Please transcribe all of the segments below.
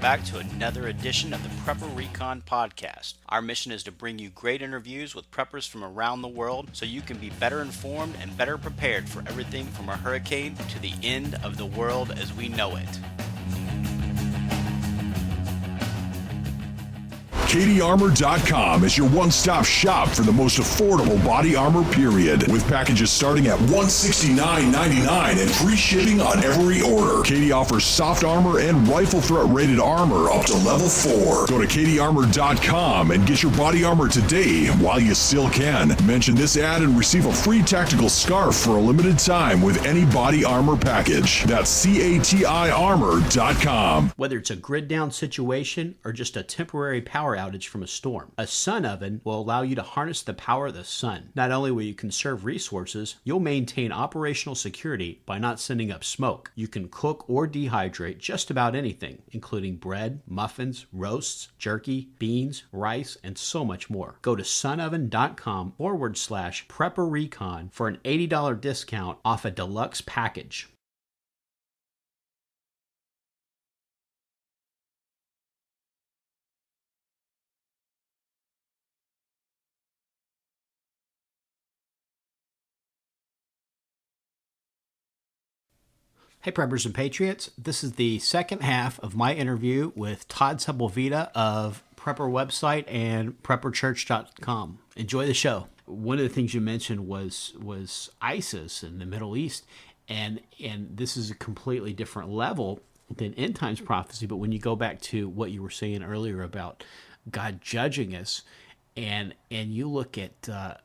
back to another edition of the Prepper Recon Podcast. Our mission is to bring you great interviews with preppers from around the world so you can be better informed and better prepared for everything from a hurricane to the end of the world as we know it. KDArmor.com is your one-stop shop for the most affordable body armor, period. With packages starting at $169.99 and free shipping on every order. KD offers soft armor and rifle threat rated armor up to level 4. Go to KDArmor.com and get your body armor today while you still can. Mention this ad and receive a free tactical scarf for a limited time with any body armor package. That's CATIarmor.com. Whether it's a grid down situation or just a temporary power outage from a storm, a sun oven will allow you to harness the power of the sun. Not only will you conserve resources, you'll maintain operational security by not sending up smoke. You can cook or dehydrate just about anything, including bread, muffins, roasts, jerky, beans, rice, and so much more. Go to sunoven.com/prepperrecon for an $80 discount off a deluxe package. Hey Preppers and Patriots, this is the second half of my interview with Todd Sepulveda of Prepper website and prepperchurch.com. Enjoy the show. One of the things you mentioned was ISIS in the Middle East, and this is a completely different level than end times prophecy, but when you go back to what you were saying earlier about God judging us, and you look at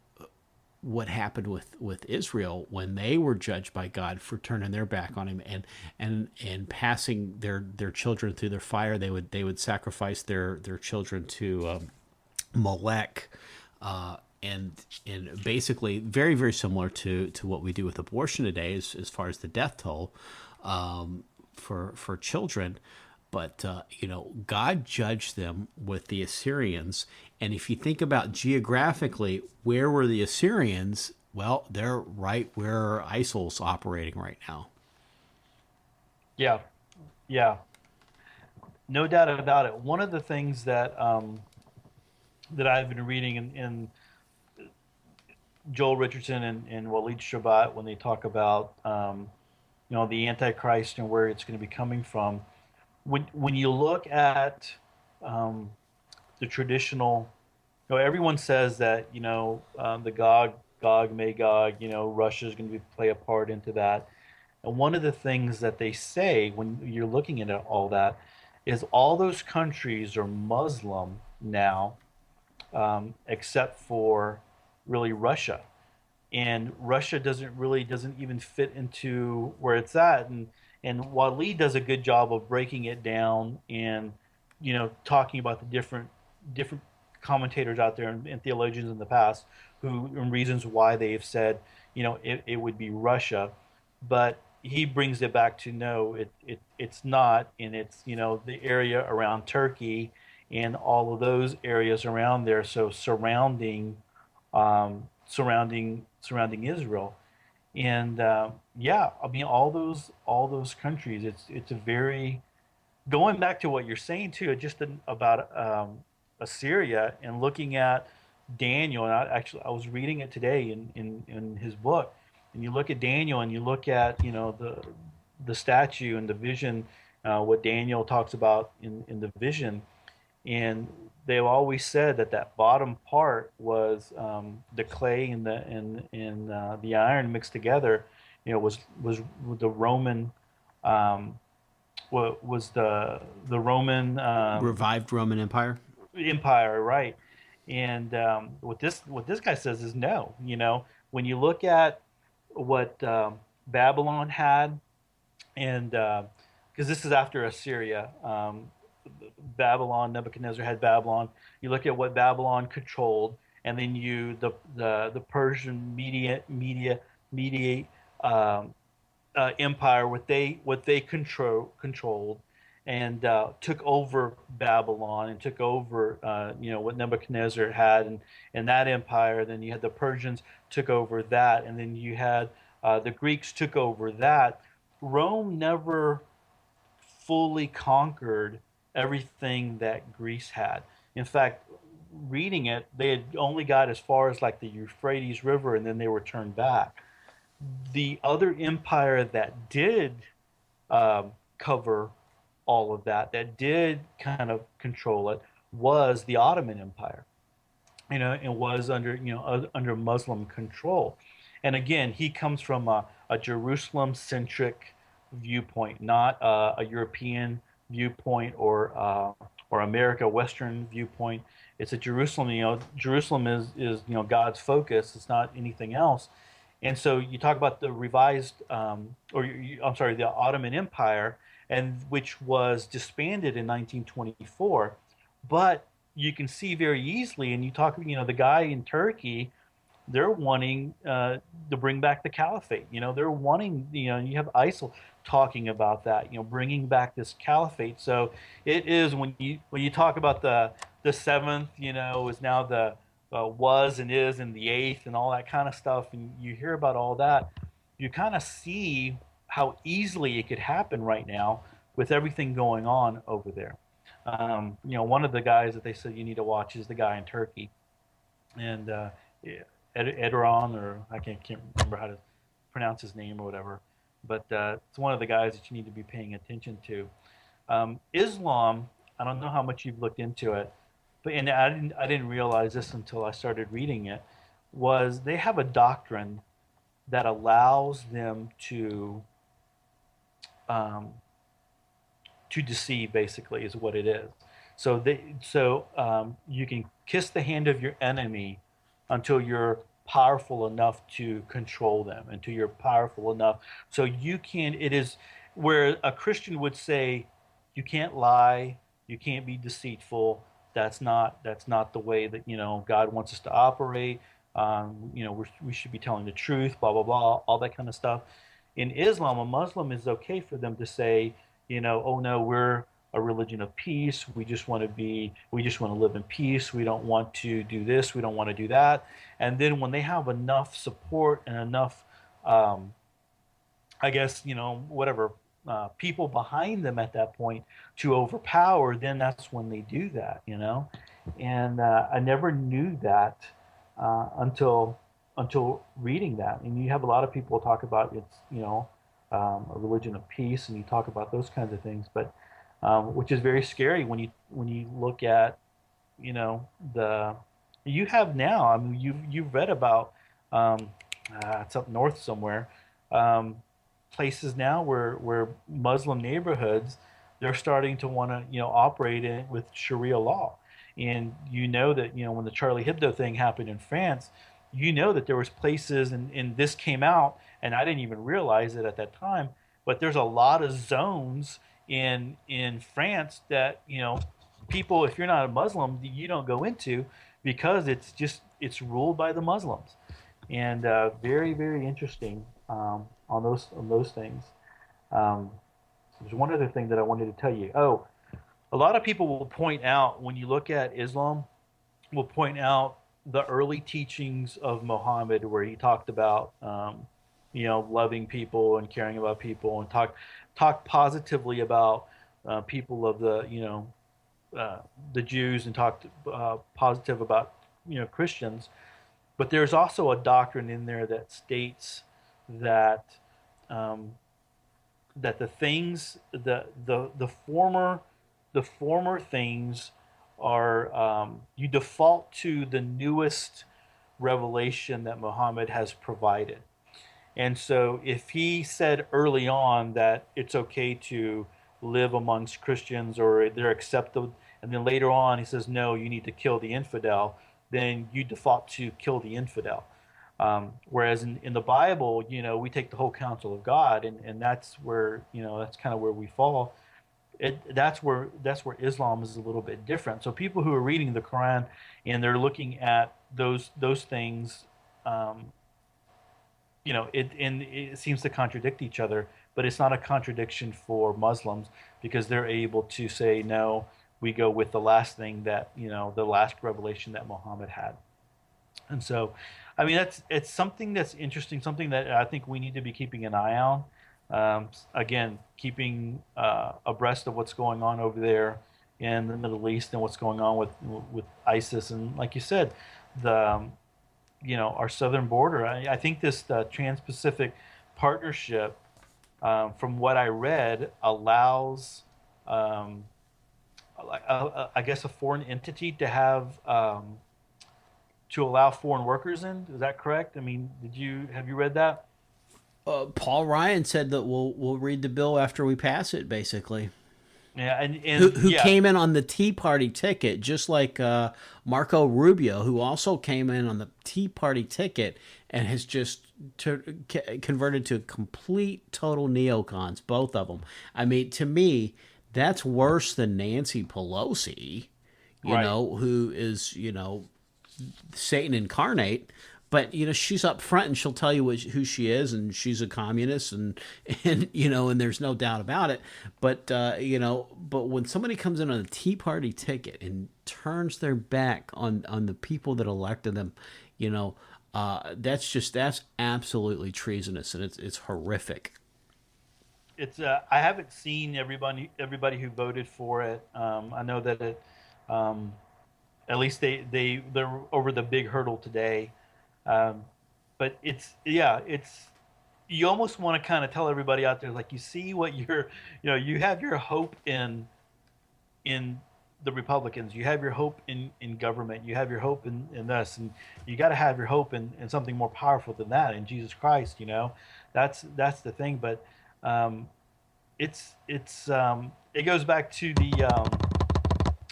what happened with Israel when they were judged by God for turning their back on him and passing their children through their fire. They would sacrifice their children to Molech, and basically very, very similar to what we do with abortion today as far as the death toll for children. But, God judged them with the Assyrians. And if you think about geographically, where were the Assyrians? Well, they're right where ISIL's operating right now. Yeah. No doubt about it. One of the things that that I've been reading in Joel Richardson and Walid Shabbat, when they talk about, the Antichrist and where it's going to be coming from, when you look at the traditional, everyone says that the Gog Magog, Russia is going to play a part into that. And one of the things that they say when you're looking at all that is all those countries are Muslim now, except for really Russia, and Russia doesn't even fit into where it's at. And Walid does a good job of breaking it down and, talking about the different commentators out there and theologians in the past and reasons why they have said, it would be Russia. But he brings it back to no, it's not, and it's, the area around Turkey and all of those areas around there. So surrounding Israel. And all those countries. It's a very, going back to what you're saying too, just about Assyria and looking at Daniel. And I was reading it today in his book, and you look at Daniel and you look at the statue and the vision, what Daniel talks about in the vision, and they've always said that bottom part was the clay and the iron mixed together. Was the Roman, was the Roman Revived Roman Empire. Empire, right? And what this guy says is no. When you look at what Babylon had, and because this is after Assyria. Babylon, Nebuchadnezzar had Babylon. You look at what Babylon controlled, and then the Persian Media empire, what they controlled, and took over Babylon and took over what Nebuchadnezzar had and that empire. Then you had the Persians took over that, and then you had the Greeks took over that. Rome never fully conquered everything that Greece had. In fact, reading it, they had only got as far as like the Euphrates River, and then they were turned back. The other empire that did cover all of that, that did kind of control it, was the Ottoman Empire. It was under under Muslim control. And again, he comes from a Jerusalem-centric viewpoint, not a European viewpoint or America Western viewpoint. It's a Jerusalem. Jerusalem is God's focus. It's not anything else. And so you talk about the revised, I'm sorry, the Ottoman Empire, and which was disbanded in 1924. But you can see very easily, and you talk, the guy in Turkey, they're wanting to bring back the caliphate. They're wanting, you have ISIL talking about that, bringing back this caliphate. So it is when you talk about the seventh, is now the was and is and the eighth and all that kind of stuff, and you hear about all that, you kind of see how easily it could happen right now with everything going on over there. One of the guys that they said you need to watch is the guy in Turkey, and Edron, or I can't remember how to pronounce his name or whatever, but it's one of the guys that you need to be paying attention to. Islam, I don't know how much you've looked into it, but and I didn't realize this until I started reading it, was they have a doctrine that allows them to deceive, basically, is what it is. So you can kiss the hand of your enemy until you're powerful enough to control them, until you're powerful enough. So it is where a Christian would say, you can't lie, you can't be deceitful. That's not the way that God wants us to operate. We should be telling the truth, blah blah blah, all that kind of stuff. In Islam, a Muslim is okay for them to say, oh no, we're a religion of peace. We just want to live in peace. We don't want to do this. We don't want to do that. And then when they have enough support and enough, whatever, people behind them at that point to overpower, then that's when they do that, And I never knew that until reading that. And you have a lot of people talk about it's, a religion of peace, and you talk about those kinds of things, but which is very scary when you look at, you have now. I mean, you've read about it's up north somewhere, places now where Muslim neighborhoods, they're starting to want to operate in with Sharia law. And that when the Charlie Hebdo thing happened in France, that there was places, and this came out, and I didn't even realize it at that time, but there's a lot of zones in France that people, if you're not a Muslim, you don't go into, because it's ruled by the Muslims. And very, very interesting on those things. There's one other thing that I wanted to tell you. Oh, a lot of people will point out, when you look at Islam, will point out the early teachings of Muhammad, where he talked about loving people and caring about people, and talk positively about people of the Jews, and talked positive about Christians. But there's also a doctrine in there that states that that the things, the former things are, you default to the newest revelation that Muhammad has provided. And so if he said early on that it's okay to live amongst Christians, or they're accepted, and then later on he says, no, you need to kill the infidel, then you default to kill the infidel. Whereas in the Bible, we take the whole counsel of God, and that's where, that's kind of where we fall. That's where Islam is a little bit different. So people who are reading the Quran and they're looking at those things, it seems to contradict each other, but it's not a contradiction for Muslims, because they're able to say, no, we go with the last thing that, the last revelation that Muhammad had. And so, I mean, it's something that's interesting, something that I think we need to be keeping an eye on. Again, keeping abreast of what's going on over there, in the Middle East and what's going on with ISIS, and like you said, the our southern border. I think this Trans-Pacific Partnership, from what I read, allows, um, I guess, a foreign entity to allow foreign workers in. Is that correct? I mean, have you read that? Paul Ryan said that we'll read the bill after we pass it, basically. Yeah, Who yeah, came in on the Tea Party ticket, just like Marco Rubio, who also came in on the Tea Party ticket and has just converted to complete, total neocons, both of them. I mean, to me, that's worse than Nancy Pelosi, right. who is, Satan incarnate. But she's up front and she'll tell you who she is, and she's a communist, and and there's no doubt about it. But but when somebody comes in on a Tea Party ticket and turns their back on the people that elected them, that's absolutely treasonous, and it's horrific. It's I haven't seen everybody who voted for it. I know that at least they're over the big hurdle today. Um, but it's you almost want to kind of tell everybody out there, like, you see what you have your hope in the Republicans, you have your hope in government, you have your hope in us, and you got to have your hope in something more powerful than that, in Jesus Christ. That's the thing. But it goes back to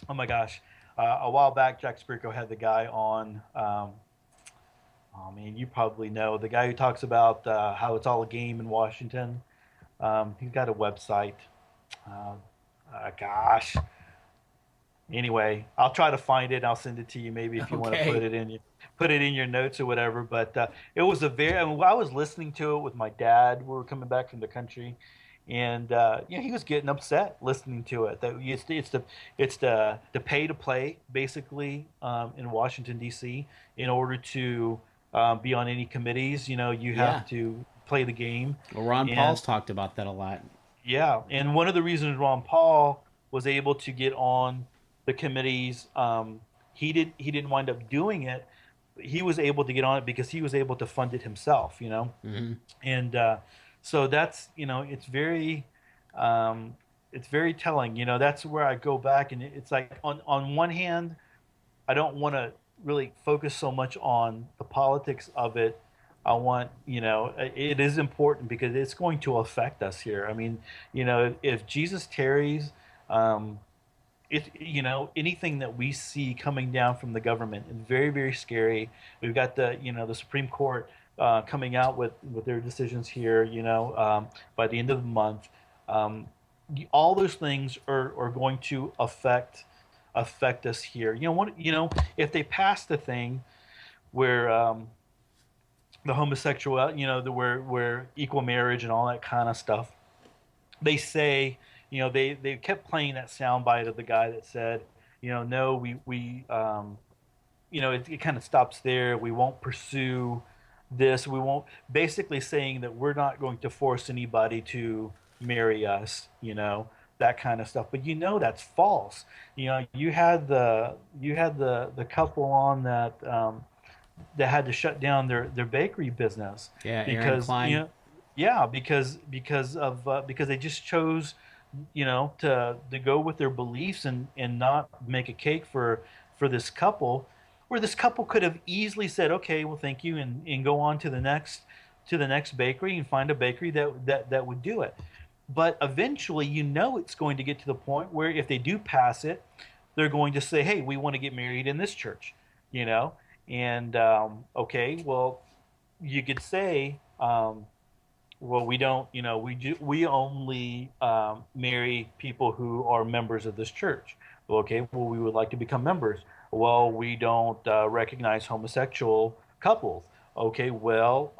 oh my gosh, a while back, Jack Spirko had the guy on. Oh man, you probably know the guy who talks about how it's all a game in Washington. He's got a website. Uh, Gosh. Anyway, I'll try to find it. And I'll send it to you, maybe, if you want to Okay. put it in your notes or whatever. But it was I mean, I was listening to it with my dad. We were coming back from the country, and he was getting upset listening to it. That it's the pay to play, basically, in Washington D.C. In order to be on any committees. You Yeah. have to play the game. Well, Ron And Paul's talked about that a lot. yeah, and one of the reasons Ron Paul was able to get on the committees, he didn't wind up doing it. He was able to get on it because he was able to fund it himself. And so that's, it's very telling. That's where I go back, and it's like, on one hand, I don't want to really focus so much on the politics of it. I want, it is important because it's going to affect us here. I mean, if Jesus tarries, anything that we see coming down from the government is very, very scary. We've got the Supreme Court coming out with their decisions here, by the end of the month. All those things are going to affect us here. If they pass the thing where the homosexual, where equal marriage and all that kind of stuff, they say, they kept playing that soundbite of the guy that said, no, it kind of stops there. We won't pursue this. We won't, basically saying that we're not going to force anybody to marry us, that kind of stuff. But that's false. You had the couple on that had to shut down their bakery business. Yeah, Aaron because Klein. yeah, because they just chose to go with their beliefs and not make a cake for this couple, where this couple could have easily said, okay, well, thank you, and go on to the next bakery and find a bakery that would do it. But eventually, it's going to get to the point where, if they do pass it, they're going to say, hey, we want to get married in this church, and okay, well, you could say, well, we don't, we only marry people who are members of this church. Well, okay, well, we would like to become members. Well, we don't recognize homosexual couples. Okay, well,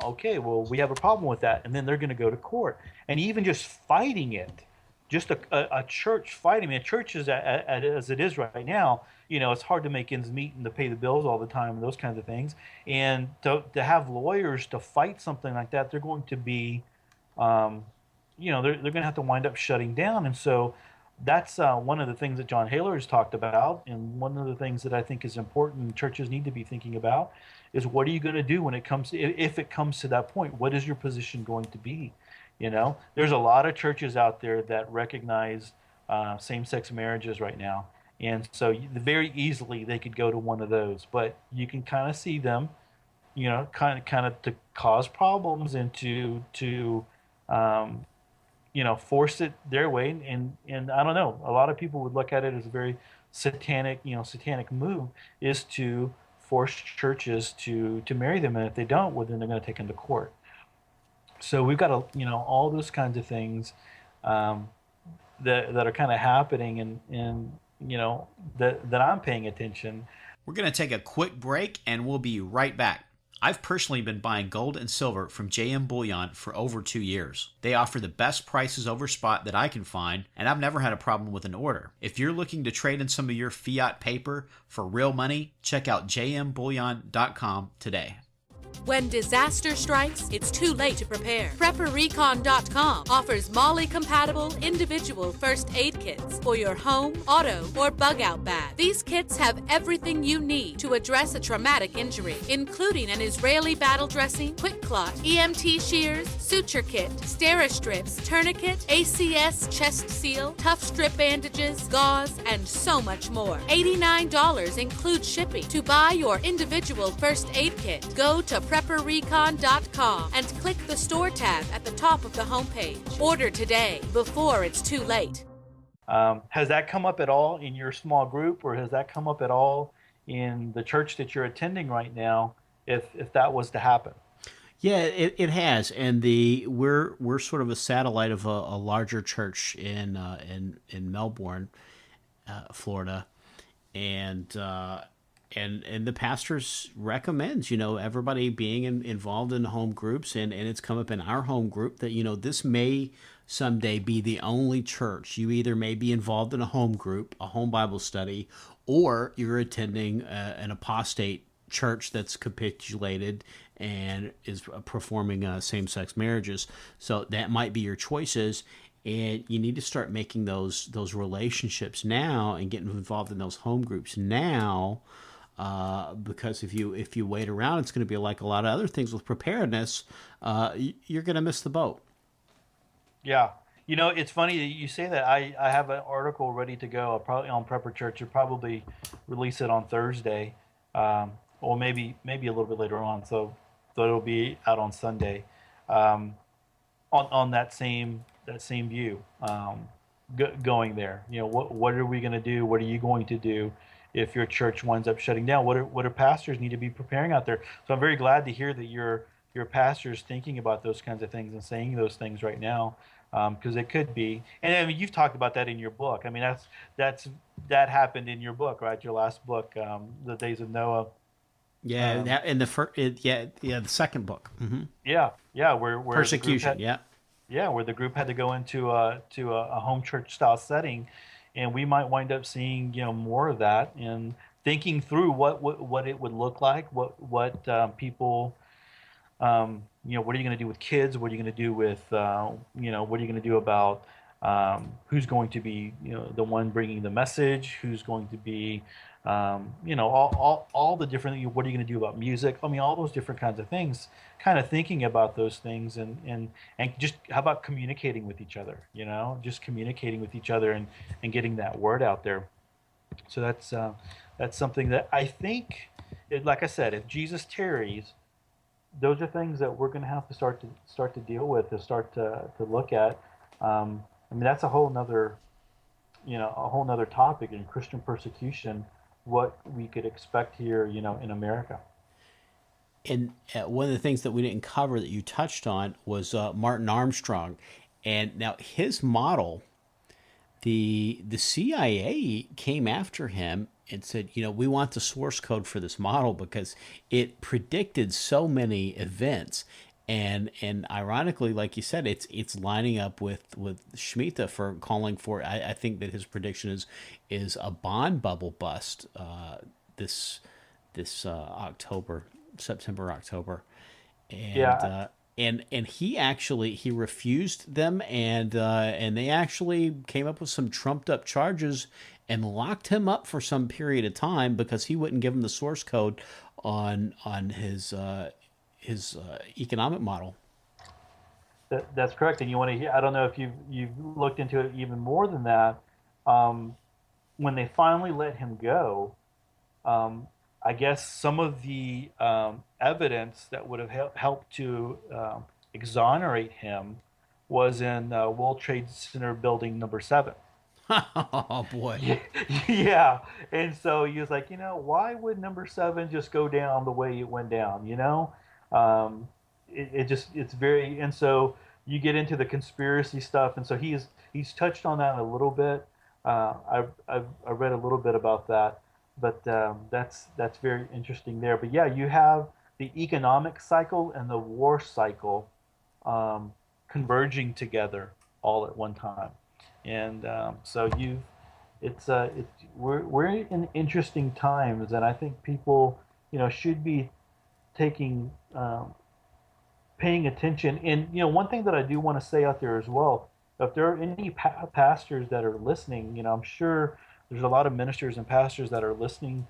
we have a problem with that. And then they're going to go to court. And even just fighting it, just a church fighting. I mean, a church is as it is right now, it's hard to make ends meet and to pay the bills all the time and those kinds of things. And to have lawyers to fight something like that, they're going to be, they're going to have to wind up shutting down. And so that's one of the things that John Haler has talked about, and one of the things that I think is important churches need to be thinking about is what are you going to do when it comes to, if it comes to that point? What is your position going to be? There's a lot of churches out there that recognize same-sex marriages right now, and so very easily they could go to one of those, but you can kind of see them, kind of to cause problems and to um, force it their way. And I don't know, a lot of people would look at it as a very satanic move is to force churches to marry them. And if they don't, well, then they're going to take them to court. So we've got all those kinds of things that are kind of happening and that I'm paying attention. We're going to take a quick break and we'll be right back. I've personally been buying gold and silver from JM Bullion for over 2 years. They offer the best prices over spot that I can find, and I've never had a problem with an order. If you're looking to trade in some of your fiat paper for real money, check out jmbullion.com today. When disaster strikes, it's too late to prepare. PrepperRecon.com offers MOLLE-compatible individual first aid kits for your home, auto, or bug-out bag. These kits have everything you need to address a traumatic injury, including an Israeli battle dressing, quick clot, EMT shears, suture kit, Steri-strips, tourniquet, ACS chest seal, tough strip bandages, gauze, and so much more. $89 includes shipping. To buy your individual first aid kit, go to PrepperRecon.com and click the store tab at the top of the homepage. Order today before it's too late. Has that come up at all in your small group, or has that come up at all in the church that you're attending right now, if that was to happen? Yeah, it has, and we're sort of a satellite of a larger church in Melbourne, Florida, and the pastors recommends everybody being involved in home groups, and it's come up in our home group that this may someday be the only church. You either may be involved in a home group, a home Bible study, or you're attending an apostate church that's capitulated and is performing same-sex marriages. So that might be your choices. And you need to start making those relationships now and getting involved in those home groups now. Because if you wait around, it's going to be like a lot of other things with preparedness. You're going to miss the boat. Yeah. It's funny that you say that. I have an article ready to go, probably on Prepper Church. You'll probably release it on Thursday, or maybe a little bit later on. So it'll be out on Sunday, on that same view, going there. What are we going to do? What are you going to do if your church winds up shutting down? What do pastors need to be preparing out there? So I'm very glad to hear that your pastor's thinking about those kinds of things and saying those things right now, because it could be. And I mean, you've talked about that in your book. I mean, that happened in your book, right? Your last book, The Days of Noah. Yeah, that in the the second book. Mm-hmm. Yeah, where persecution. Where the group had to go into a home church style setting. And we might wind up seeing, more of that, and thinking through what it would look like, what people, what are you going to do with kids? What are you going to do with, what are you going to do about who's going to be, the one bringing the message? Who's going to be, all the different. What are you going to do about music? I mean, all those different kinds of things. Kind of thinking about those things, and just how about communicating with each other? Just communicating with each other and getting that word out there. So that's something that I think, like I said, if Jesus tarries, those are things that we're going to have to start to deal with, to start to look at. I mean, that's a whole nother topic in Christian persecution, what we could expect here, in America. And one of the things that we didn't cover that you touched on was Martin Armstrong. And now his model, the CIA came after him and said, we want the source code for this model because it predicted so many events. And ironically, like you said, it's lining up with Shemitah for calling for. I think that his prediction is a bond bubble bust this September, October, and and he refused them, and they actually came up with some trumped up charges and locked him up for some period of time because he wouldn't give him the source code on his economic model. That's correct. And you want to hear, I don't know if you've looked into it even more than that. When they finally let him go, I guess some of the evidence that would have helped to exonerate him was in World Trade Center building number 7. Oh boy. Yeah. And so he was like, why would number 7 just go down the way it went down? It's very, and so you get into the conspiracy stuff. And so he's touched on that a little bit. I read a little bit about that, but that's very interesting there. But yeah, you have the economic cycle and the war cycle converging together all at one time. And so we're in interesting times, and I think people, should be taking, paying attention. And one thing that I do want to say out there as well, if there are any pastors that are listening, I'm sure there's a lot of ministers and pastors that are listening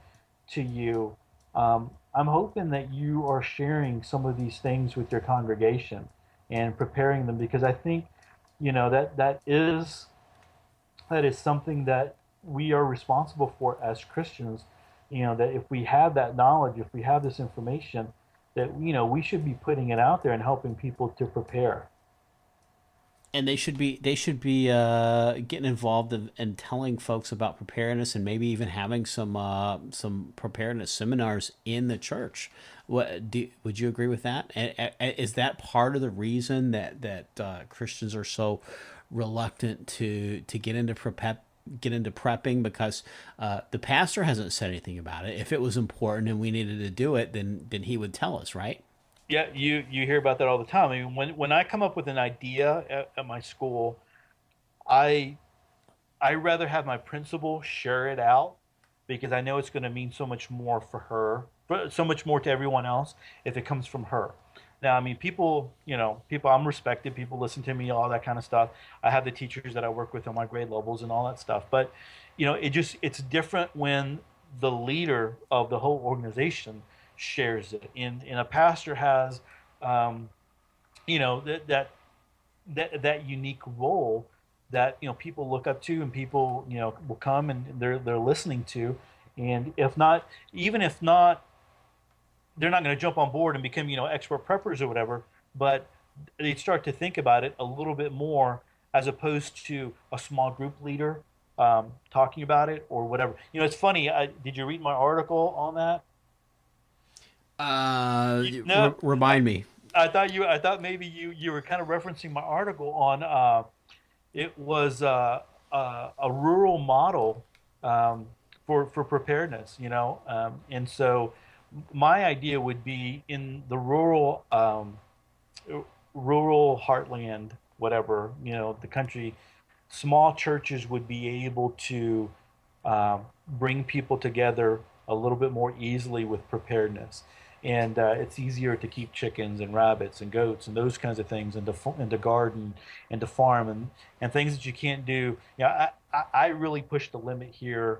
to you. I'm hoping that you are sharing some of these things with your congregation and preparing them, because I think, that is something that we are responsible for as Christians. That if we have that knowledge, if we have this information, that we should be putting it out there and helping people to prepare. And they should be getting involved in telling folks about preparedness, and maybe even having some preparedness seminars in the church. Would you agree with that? Is that part of the reason that Christians are so reluctant to get into prepping? Because the pastor hasn't said anything about it. If it was important and we needed to do it, then he would tell us, right? Yeah, you hear about that all the time. I mean, when I come up with an idea at my school, I rather have my principal share it out, because I know it's going to mean so much more for her, but so much more to everyone else if it comes from her. Now, I mean, people, I'm respected. People listen to me, all that kind of stuff. I have the teachers that I work with on my grade levels and all that stuff. But, it's different when the leader of the whole organization shares it. And a pastor has, that unique role that, people look up to, and people, will come and they're listening to. And if not, they're not going to jump on board and become, expert preppers or whatever, but they start to think about it a little bit more, as opposed to a small group leader talking about it or whatever. It's funny. Did you read my article on that? No, remind me. I thought maybe you were kind of referencing my article on it was a rural model for preparedness, and so my idea would be in the rural heartland, whatever, the country, small churches would be able to bring people together a little bit more easily with preparedness. And it's easier to keep chickens and rabbits and goats and those kinds of things, and to garden and to farm and things that you can't do. I really push the limit here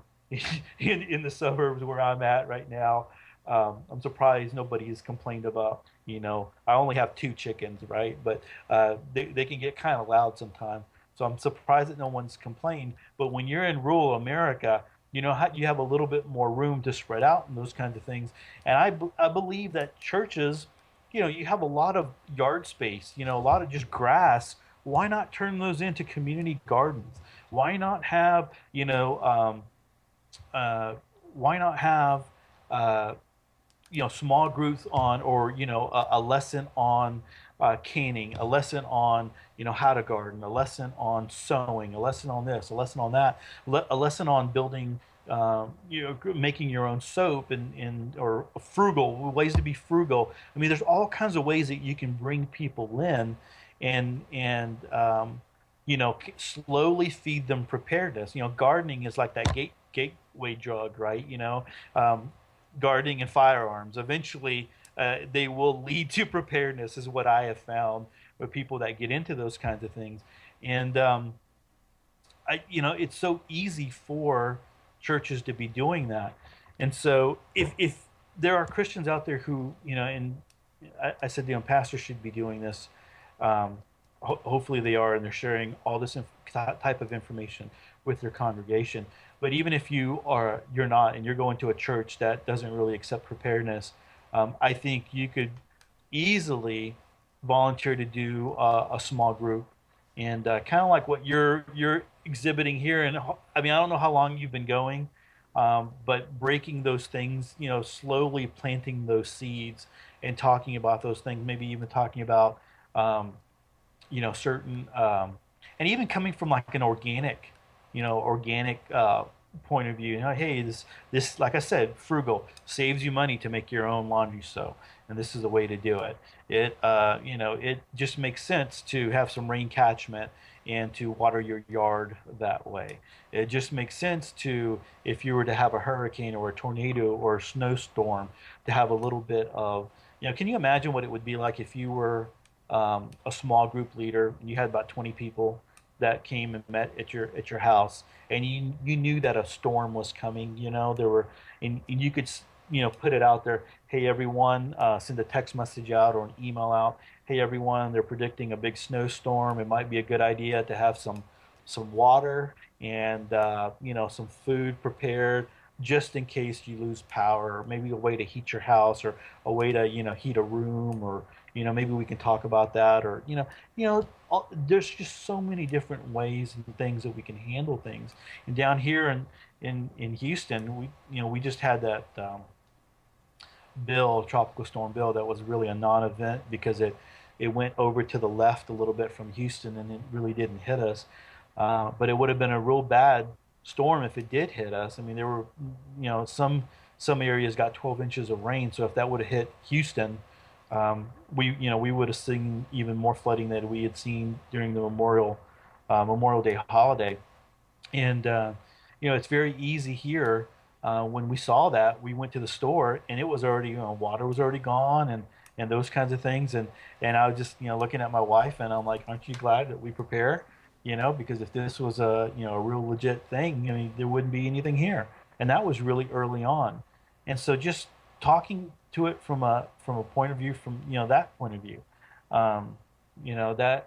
in the suburbs where I'm at right now. I'm surprised nobody has complained about, I only have 2 chickens, right? But they can get kind of loud sometimes. So I'm surprised that no one's complained. But when you're in rural America, you have a little bit more room to spread out and those kinds of things. And I believe that churches, you have a lot of yard space, a lot of just grass. Why not turn those into community gardens? Why not have, small groups on, or, a lesson on canning, a lesson on, how to garden, a lesson on sewing, a lesson on this, a lesson on that, a lesson on building, making your own soap or frugal ways to be frugal. I mean, there's all kinds of ways that you can bring people in and slowly feed them preparedness. Gardening is like that gateway drug, right? gardening and firearms. Eventually, they will lead to preparedness, is what I have found with people that get into those kinds of things. And it's so easy for churches to be doing that. And so if there are Christians out there who, and I said, pastors should be doing this. Hopefully they are, and they're sharing all this type of information with their congregation. But even if you're not, and you're going to a church that doesn't really accept preparedness, I think you could easily volunteer to do a small group, and kind of like what you're exhibiting here. And I mean, I don't know how long you've been going, but breaking those things, slowly planting those seeds and talking about those things, maybe even talking about, certain, and even coming from like an organic point of view. Hey, this, like I said, frugal, saves you money to make your own laundry soap, and this is the way to do it. It just makes sense to have some rain catchment and to water your yard that way. It just makes sense to, if you were to have a hurricane or a tornado or a snowstorm, to have a little bit of, can you imagine what it would be like if you were a small group leader and you had about 20 people that came and met at your house, and you knew that a storm was coming. There were, and you could put it out there. Hey everyone, send a text message out or an email out. Hey everyone, they're predicting a big snowstorm. It might be a good idea to have some water and some food prepared just in case you lose power, or maybe a way to heat your house, or a way to heat a room, or maybe we can talk about that, or there's just so many different ways and things that we can handle things. And down here in Houston, we just had that tropical storm Bill, that was really a non-event because it went over to the left a little bit from Houston, and it really didn't hit us. But it would have been a real bad storm if it did hit us. I mean, there were, some areas got 12 inches of rain. So if that would have hit Houston, we would have seen even more flooding than we had seen during the Memorial Day holiday. And it's very easy here. When we saw that, we went to the store, and it was already, water was already gone, and those kinds of things. And I was just, looking at my wife, and I'm like, aren't you glad that we prepare? Because if this was a real legit thing, I mean, there wouldn't be anything here. And that was really early on. And so just talking to it from a point of view, from that point of view,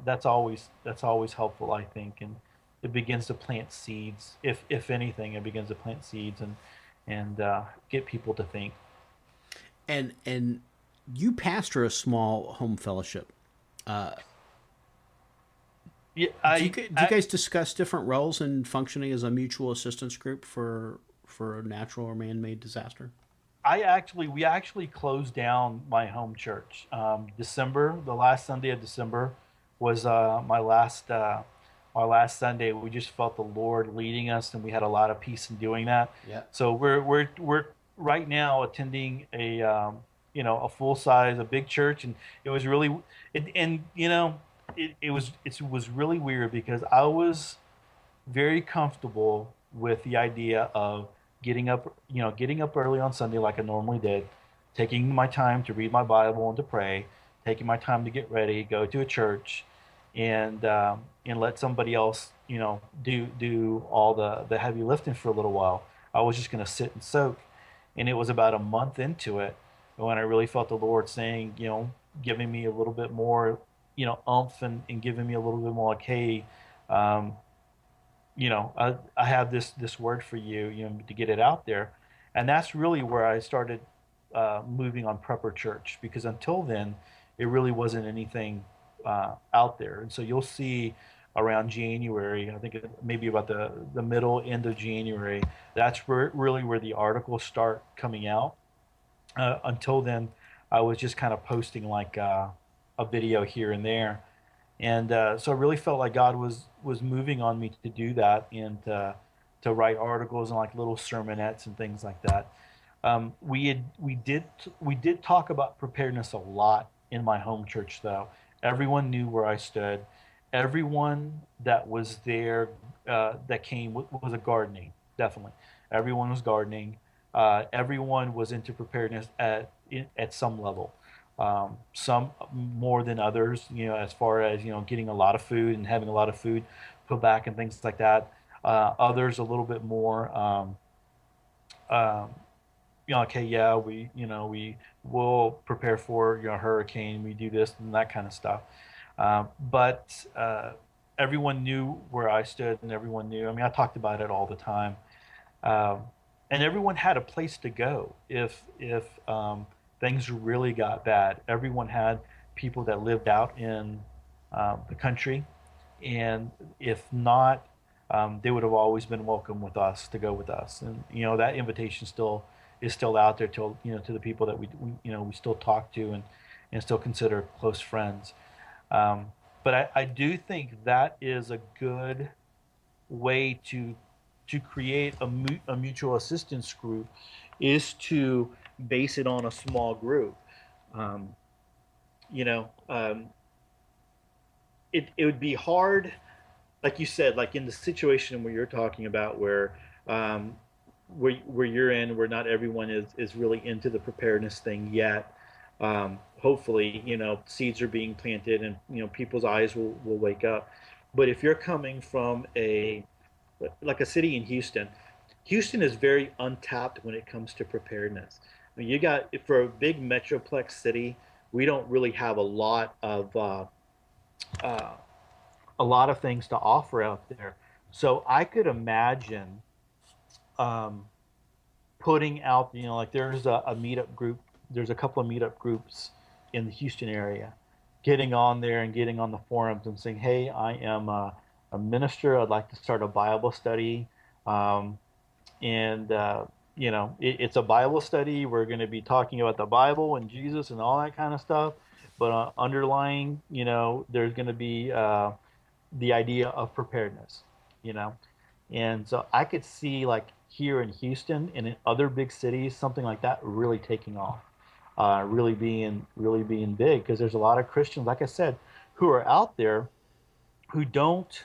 that's always helpful, I think. And it begins to plant seeds. If anything, it begins to plant seeds and get people to think. And you pastor a small home fellowship. Yeah, do you guys discuss different roles in functioning as a mutual assistance group for a natural or man-made disaster? We actually closed down my home church. December, the last Sunday of December, was my last Sunday. We just felt the Lord leading us, and we had a lot of peace in doing that. Yeah. So we're right now attending a full size, a big church, and it was really it was really weird because I was very comfortable with the idea of getting up early on Sunday like I normally did, taking my time to read my Bible and to pray, taking my time to get ready, go to a church, and let somebody else do all the heavy lifting for a little while. I was just going to sit and soak. And it was about a month into it when I really felt the Lord saying, giving me a little bit more oomph, and giving me a little bit more like, hey, I have this word for you, to get it out there. And that's really where I started moving on Prepper Church, because until then, it really wasn't anything out there. And so you'll see around January, I think maybe about the middle, end of January, that's really where the articles start coming out. Until then, I was just kind of posting like a video here and there. And so I really felt like God was moving on me to do that, and to write articles and like little sermonettes and things like that. We did talk about preparedness a lot in my home church, though. Everyone knew where I stood. Everyone that was there that came was a gardening, definitely. Everyone was gardening. everyone was into preparedness at some level. Some more than others, as far as, getting a lot of food and having a lot of food put back and things like that. Others a little bit more, um, okay, yeah, we will prepare for, a hurricane. We do this and that kind of stuff. But everyone knew where I stood, and everyone knew. I mean, I talked about it all the time, um, and everyone had a place to go if things really got bad. Everyone had people that lived out in the country, and if not, they would have always been welcome with us to go with us. And that invitation still is still out there to the people that we still talk to and still consider close friends. But I do think that is a good way to create a mutual assistance group, is to base it on a small group. Um, you know, um, it would be hard, like you said, like in the situation where you're talking about, um, where you're in, where not everyone is really into the preparedness thing yet. Hopefully, seeds are being planted, and people's eyes will wake up. But if you're coming from like a city in Houston, Houston is very untapped when it comes to preparedness. I mean, for a big metroplex city, we don't really have uh, a lot of things to offer out there. So I could imagine, um, putting out, like there's a meetup group, there's a couple of meetup groups in the Houston area, getting on there and getting on the forums and saying, hey, I am a minister. I'd like to start a Bible study. Um, and, it's a Bible study. We're going to be talking about the Bible and Jesus and all that kind of stuff. But underlying, there's going to be the idea of preparedness, you know. And so I could see, like here in Houston and in other big cities, something like that really taking off, really being big, because there's a lot of Christians, like I said, who are out there who don't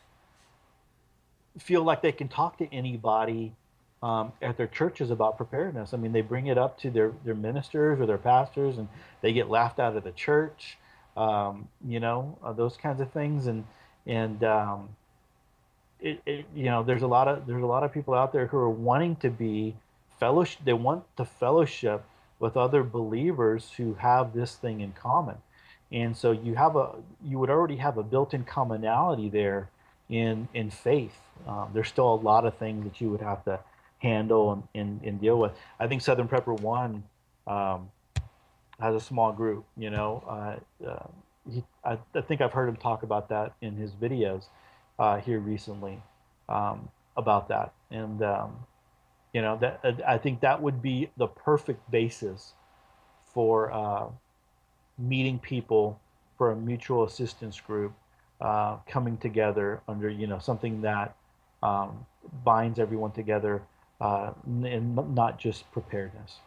feel like they can talk to anybody at their churches about preparedness. I mean, they bring it up to their ministers or their pastors, and they get laughed out of the church, those kinds of things. And there's a lot of people out there who are wanting to be fellowship. They want to fellowship with other believers who have this thing in common. And so you would already have a built-in commonality there in faith. There's still a lot of things that you would have to handle and deal with. I think Southern Prepper One has a small group. I think I've heard him talk about that in his videos here recently, about that. And that I think that would be the perfect basis for meeting people for a mutual assistance group, coming together under something that binds everyone together, and not just preparedness.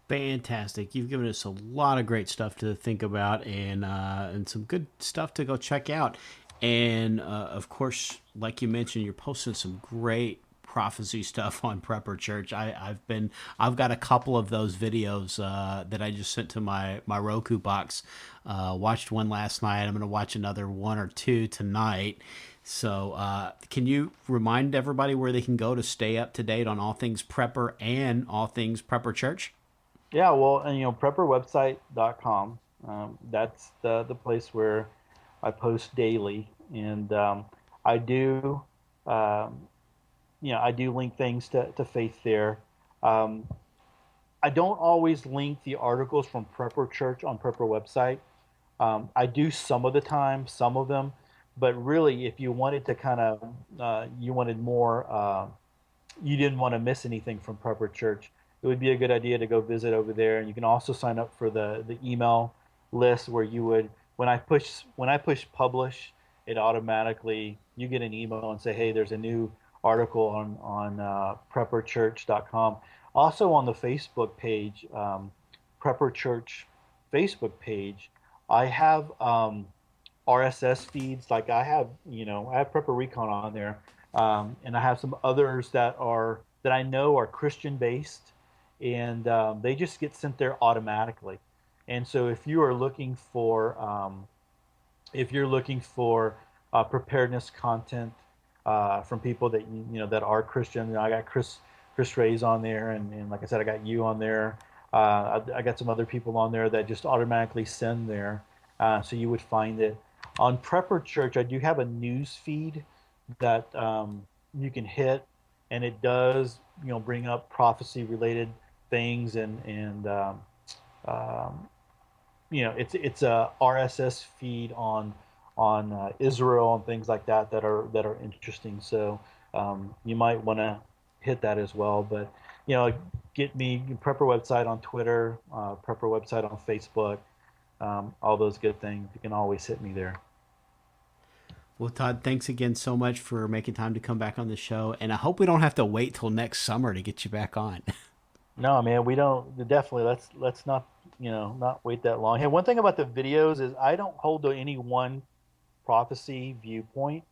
Fantastic. You've given us a lot of great stuff to think about, and some good stuff to go check out. And of course, like you mentioned, you're posting some great prophecy stuff on Prepper Church. I've got a couple of those videos that I just sent to my Roku box. Watched one last night. I'm going to watch another one or two tonight. So can you remind everybody where they can go to stay up to date on all things Prepper and all things Prepper Church? Yeah, well, and prepperwebsite.com. That's the place where I post daily, and I do, I do link things to faith there. I don't always link the articles from Prepper Church on Prepper website. I do some of the time, some of them, but really, if you wanted to kind of, you wanted more, you didn't want to miss anything from Prepper Church, it would be a good idea to go visit over there. And you can also sign up for the email list, where you would, when I push publish, it automatically, you get an email and say, hey, there's a new article on prepperchurch.com. Also on the Facebook page, Prepper Church Facebook page, I have RSS feeds. Like I have Prepper Recon on there, and I have some others that are that I know are Christian based, and they just get sent there automatically. And so if you are looking for preparedness content from people that that are Christian, I got Chris Ray's on there, and like I said, I got you on there. I got some other people on there that just automatically send there, so you would find it. On Prepper Church, I do have a news feed that you can hit, and it does bring up prophecy related things, and it's a RSS feed on Israel and things like that are interesting. So you might want to hit that as well. But get me Prepper website on Twitter, Prepper website on Facebook, all those good things. You can always hit me there. Well, Todd, thanks again so much for making time to come back on the show, and I hope we don't have to wait till next summer to get you back on. No, man, we don't. Definitely, let's not not wait that long. Hey, one thing about the videos is I don't hold to any one prophecy viewpoint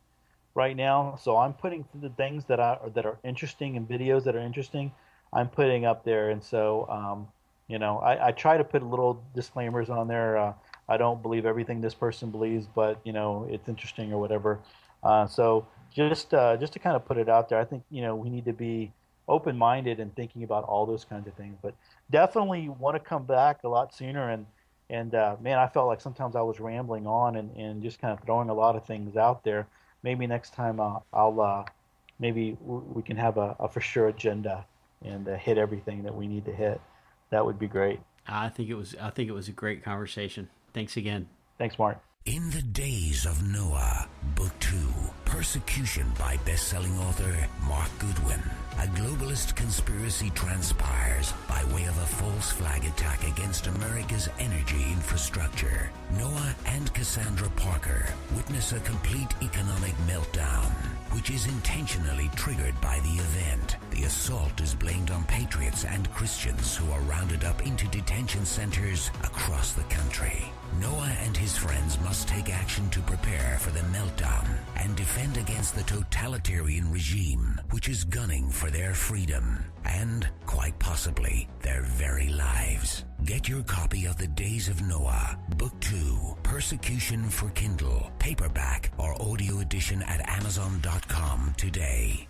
right now, so I'm putting the things that are interesting and videos that are interesting, I'm putting up there, and so I try to put little disclaimers on there. I don't believe everything this person believes, but it's interesting or whatever. So just to kind of put it out there, I think we need to be open-minded and thinking about all those kinds of things. But definitely want to come back a lot sooner. And man, I felt like sometimes I was rambling on and just kind of throwing a lot of things out there. Maybe next time I'll maybe we can have a for sure agenda and hit everything that we need to hit. That would be great. I think it was a great conversation. Thanks again. Thanks, Mark. In the Days of Noah, Book 2, Persecution by best-selling author Mark Goodwin. A globalist conspiracy transpires by way of a false flag attack against America's energy infrastructure. Noah and Cassandra Parker witness a complete economic meltdown, which is intentionally triggered by the event. The assault is blamed on patriots and Christians who are rounded up into detention centers across the country. Noah and his friends must take action to prepare for the meltdown and defend against the totalitarian regime, which is gunning for their freedom and, quite possibly, their very lives. Get your copy of The Days of Noah, Book 2, Persecution for Kindle, paperback or audio edition at Amazon.com today.